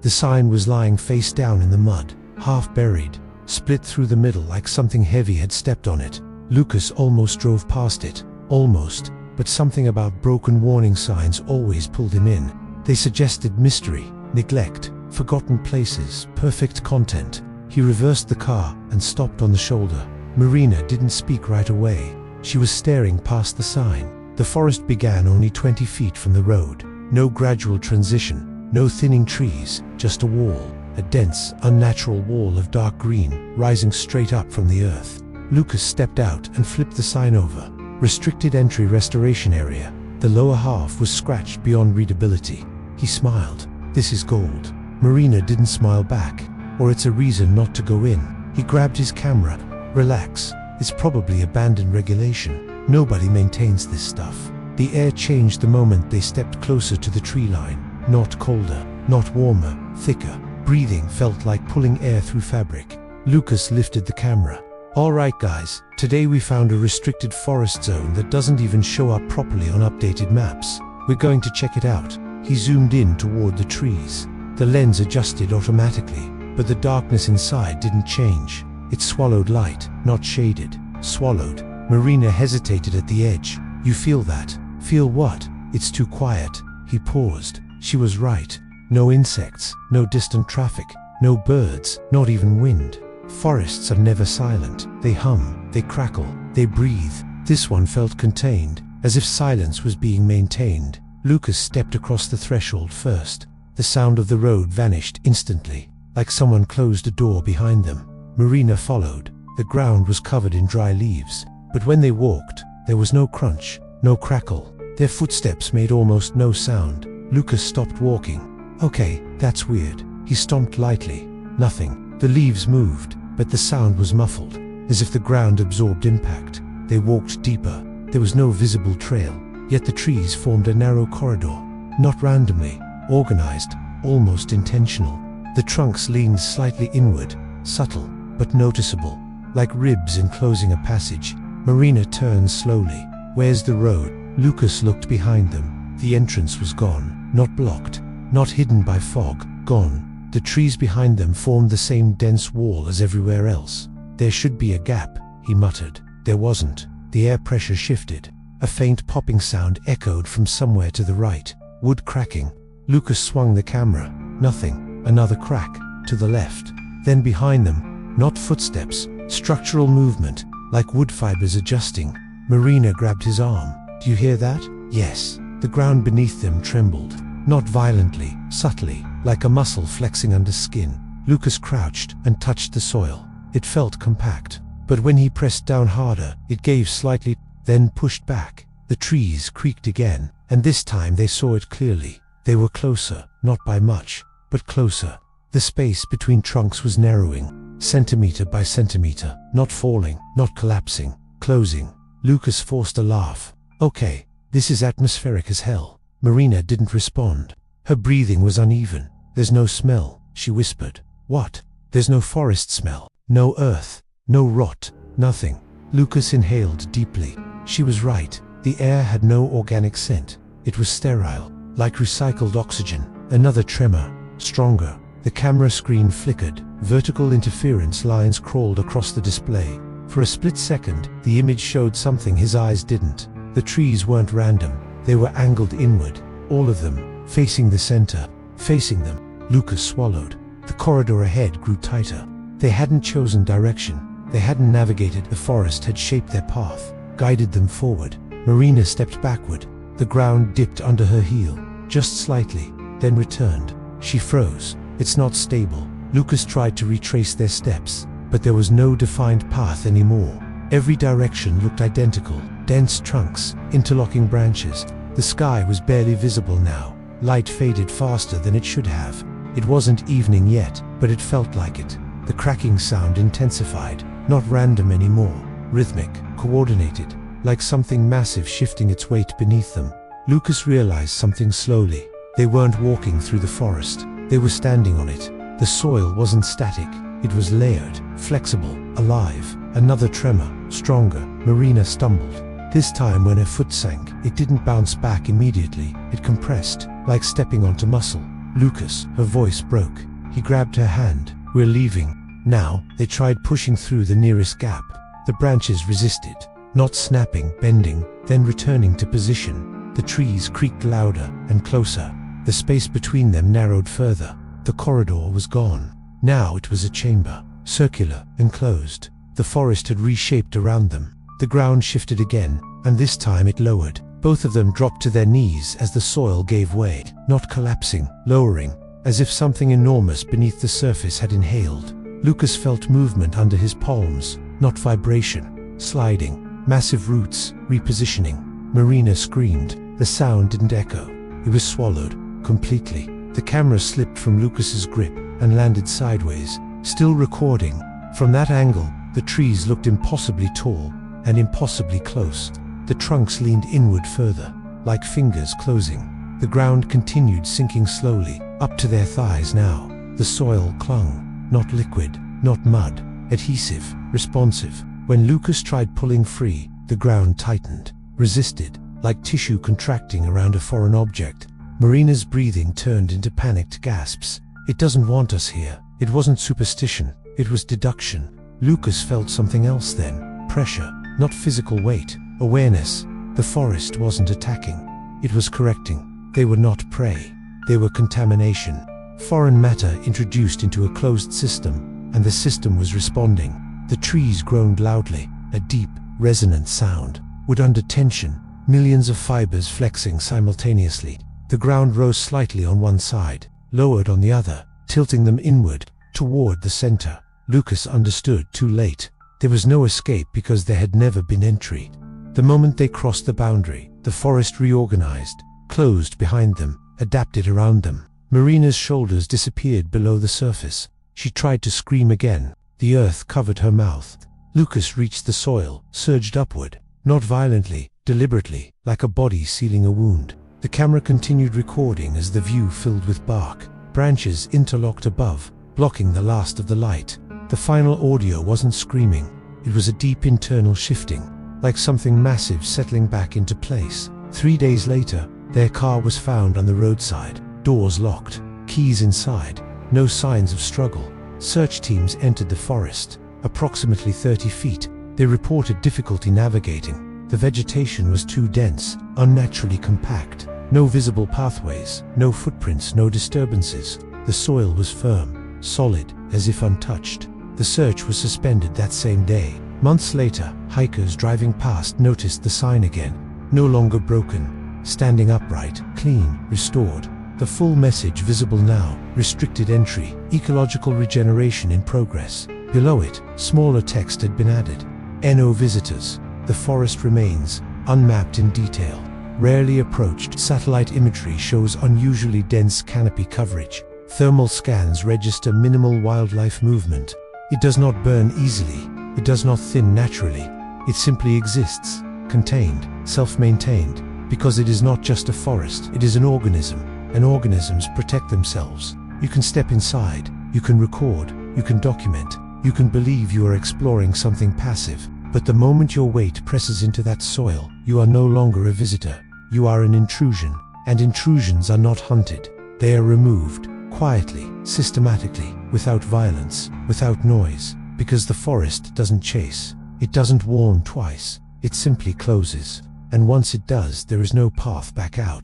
The sign was lying face down in the mud, half buried, split through the middle like something heavy had stepped on it. Lucas almost drove past it. Almost, but something about broken warning signs always pulled him in. They suggested mystery, neglect, forgotten places, perfect content. He reversed the car and stopped on the shoulder. Marina didn't speak right away. She was staring past the sign. The forest began only 20 feet from the road. No gradual transition, no thinning trees, just a wall, a dense, unnatural wall of dark green, rising straight up from the earth. Lucas stepped out and flipped the sign over. Restricted entry restoration area. The lower half was scratched beyond readability. He smiled. This is gold. Marina didn't smile back. Or it's a reason not to go in. He grabbed his camera. Relax. It's probably abandoned regulation. Nobody maintains this stuff. The air changed the moment they stepped closer to the tree line. Not colder, not warmer, thicker. Breathing felt like pulling air through fabric. Lucas lifted the camera. All right guys, today we found a restricted forest zone that doesn't even show up properly on updated maps. We're going to check it out. He zoomed in toward the trees. The lens adjusted automatically, but the darkness inside didn't change. It swallowed light, not shaded. Swallowed. Marina hesitated at the edge. You feel that? Feel what? It's too quiet. He paused. She was right. No insects, no distant traffic, no birds, not even wind. Forests are never silent. They hum, they crackle, they breathe. This one felt contained, as if silence was being maintained. Lucas stepped across the threshold first. The sound of the road vanished instantly, like someone closed a door behind them. Marina followed. The ground was covered in dry leaves, but when they walked, there was no crunch, no crackle. Their footsteps made almost no sound. Lucas stopped walking. Okay, that's weird. He stomped lightly. Nothing. The leaves moved, but the sound was muffled, as if the ground absorbed impact. They walked deeper. There was no visible trail, yet the trees formed a narrow corridor. Not randomly, organized, almost intentional. The trunks leaned slightly inward, subtle, but noticeable, like ribs enclosing a passage. Marina turned slowly. Where's the road? Lucas looked behind them. The entrance was gone, not blocked, not hidden by fog, gone. The trees behind them formed the same dense wall as everywhere else. There should be a gap, he muttered. There wasn't. The air pressure shifted. A faint popping sound echoed from somewhere to the right. Wood cracking. Lucas swung the camera. Nothing. Another crack. To the left. Then behind them, not footsteps, structural movement, like wood fibers adjusting. Marina grabbed his arm. Do you hear that? Yes. The ground beneath them trembled. Not violently, subtly, like a muscle flexing under skin. Lucas crouched and touched the soil. It felt compact. But when he pressed down harder, it gave slightly, then pushed back. The trees creaked again, and this time they saw it clearly. They were closer, not by much, but closer. The space between trunks was narrowing, centimeter by centimeter, not falling, not collapsing, closing. Lucas forced a laugh. Okay, this is atmospheric as hell. Marina didn't respond. Her breathing was uneven. There's no smell, she whispered. What? There's no forest smell, no earth, no rot, nothing. Lucas inhaled deeply. She was right. The air had no organic scent. It was sterile, like recycled oxygen. Another tremor, stronger. The camera screen flickered. Vertical interference lines crawled across the display. For a split second, the image showed something his eyes didn't. The trees weren't random. They were angled inward, all of them, facing the center. Facing them. Lucas swallowed. The corridor ahead grew tighter. They hadn't chosen direction. They hadn't navigated. The forest had shaped their path, guided them forward. Marina stepped backward. The ground dipped under her heel, just slightly, then returned. She froze. It's not stable. Lucas tried to retrace their steps, but there was no defined path anymore. Every direction looked identical. Dense trunks, interlocking branches. The sky was barely visible now. Light faded faster than it should have. It wasn't evening yet, but it felt like it. The cracking sound intensified, not random anymore. Rhythmic, coordinated, like something massive shifting its weight beneath them. Lucas realized something slowly. They weren't walking through the forest. They were standing on it. The soil wasn't static. It was layered, flexible, alive. Another tremor, stronger. Marina stumbled. This time when her foot sank, it didn't bounce back immediately. It compressed, like stepping onto muscle. Lucas, her voice broke. He grabbed her hand. "We're leaving. Now." They tried pushing through the nearest gap. The branches resisted, not snapping, bending, then returning to position. The trees creaked louder and closer. The space between them narrowed further. The corridor was gone. Now it was a chamber, circular, enclosed. The forest had reshaped around them. The ground shifted again, and this time it lowered. Both of them dropped to their knees as the soil gave way, not collapsing, lowering, as if something enormous beneath the surface had inhaled. Lucas felt movement under his palms, not vibration. Sliding, massive roots, repositioning. Marina screamed. The sound didn't echo. It was swallowed, completely. The camera slipped from Lucas's grip and landed sideways, still recording. From that angle, the trees looked impossibly tall and impossibly close. The trunks leaned inward further, like fingers closing. The ground continued sinking slowly, up to their thighs now. The soil clung, not liquid, not mud, adhesive, responsive. When Lucas tried pulling free, the ground tightened, resisted, like tissue contracting around a foreign object. Marina's breathing turned into panicked gasps. "It doesn't want us here." It wasn't superstition, it was deduction. Lucas felt something else then. Pressure, not physical weight. Awareness. The forest wasn't attacking. It was correcting. They were not prey. They were contamination. Foreign matter introduced into a closed system, and the system was responding. The trees groaned loudly, a deep, resonant sound. Wood under tension, millions of fibers flexing simultaneously. The ground rose slightly on one side, lowered on the other, tilting them inward, toward the center. Lucas understood too late. There was no escape because there had never been entry. The moment they crossed the boundary, the forest reorganized, closed behind them, adapted around them. Marina's shoulders disappeared below the surface. She tried to scream again. The earth covered her mouth. Lucas reached the soil, surged upward, not violently, deliberately, like a body sealing a wound. The camera continued recording as the view filled with bark. Branches interlocked above, blocking the last of the light. The final audio wasn't screaming. It was a deep internal shifting, like something massive settling back into place. 3 days later, their car was found on the roadside, doors locked, keys inside, no signs of struggle. Search teams entered the forest, approximately 30 feet. They reported difficulty navigating. The vegetation was too dense, unnaturally compact. No visible pathways, no footprints, no disturbances. The soil was firm, solid, as if untouched. The search was suspended that same day. Months later, hikers driving past noticed the sign again. No longer broken, standing upright, clean, restored. The full message visible now: restricted entry, ecological regeneration in progress. Below it, smaller text had been added. No visitors. The forest remains, unmapped in detail, rarely approached. Satellite imagery shows unusually dense canopy coverage. Thermal scans register minimal wildlife movement. It does not burn easily. It does not thin naturally. It simply exists, contained, self-maintained, because it is not just a forest, it is an organism, and organisms protect themselves. You can step inside, you can record, you can document, you can believe you are exploring something passive, but the moment your weight presses into that soil, you are no longer a visitor. You are an intrusion, and intrusions are not hunted. They are removed, quietly, systematically, without violence, without noise, because the forest doesn't chase. It doesn't warn twice. It simply closes. And once it does, there is no path back out.